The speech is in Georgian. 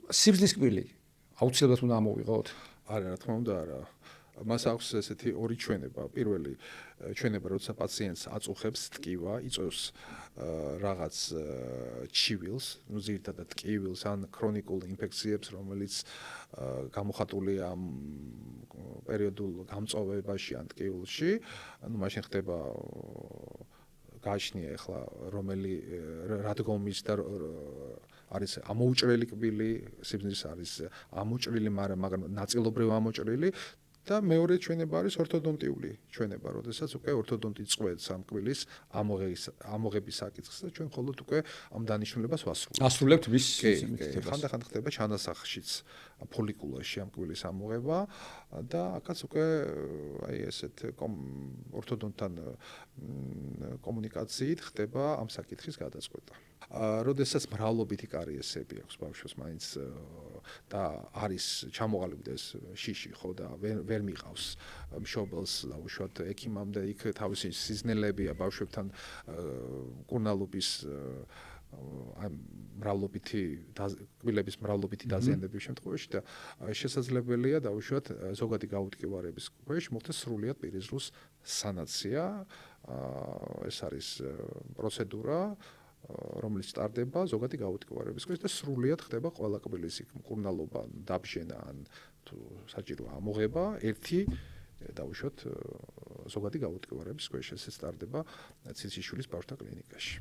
სიბრძნის კბილი აუცილებლად უნდა ამოვიღოთ? არა, რა თქმა უნდა, არა. მას აქვს ესეთი ორი ჩვენება. პირველი ჩვენება, როცა პაციენტს აწუხებს ტკივა, იწვევს რაღაც ჩივილს, ну ზირთადად ტკივილს ან ქრონიკულ ინფექციებს, რომელიც გამოხატულია ამ პერიოდულ გამწვავებაში ან ტკივილში, ну მაშინ ხდება გააჩნია ახლა რომელი რადგომის და არის ამოუჭრელი კბილი, სიბრძნის არის ამოჭრილი, მაგრამ ნაწილობრივ ამოჭრილი და მეორე ჩვენება არის ორთოდონტიული ჩვენება, როდესაც უკვე ორთოდონტი წყვეტს ამ კბილის ამოღების საკითხს და ჩვენ მხოლოდ უკვე ამ დანიშნულებას ვასრულებთ. ასრულებთ მის ხანდახან ხდება ჩანასახშიც ფოლიკულაში ამ კბილის ამოღება და აქაც უკვე აი ესეთ ორთოდონტთან კომუნიკაციით ხდება ამ საკითხის გადაწყვეტა. როდესაც მრავლობითი კარიესები აქვს ბავშვს მაინც და არის ჩამოყალიბდეს შიში ხო და ვერ მიყავს მშობელს უშუალოდ ექიმამდე იქ თავისი სიზნელებია ბავშვებთან მკურნალობის მრავლობითი კბილების მრავლობითი დაზიანების შემთხვევაში და შესაძლებელია დაუშვათ ზოგადი გაუტკივარების ქვეშ მოხდეს სრულიად პირიზრუს სანაცია. ეს არის პროცედურა, რომელიც ტარდება ზოგადი გაუტკივარების ქვეშ და სრულიად ხდება ყველა კბილის იქ მკურნალობა, დაბჟენა ან თუ საჭირო ამოღება ერთი დაუშვათ ზოგადი გაუტკივარების ქვეშ. ესეც ტარდება ციციშვილის ბავშვთა კლინიკაში.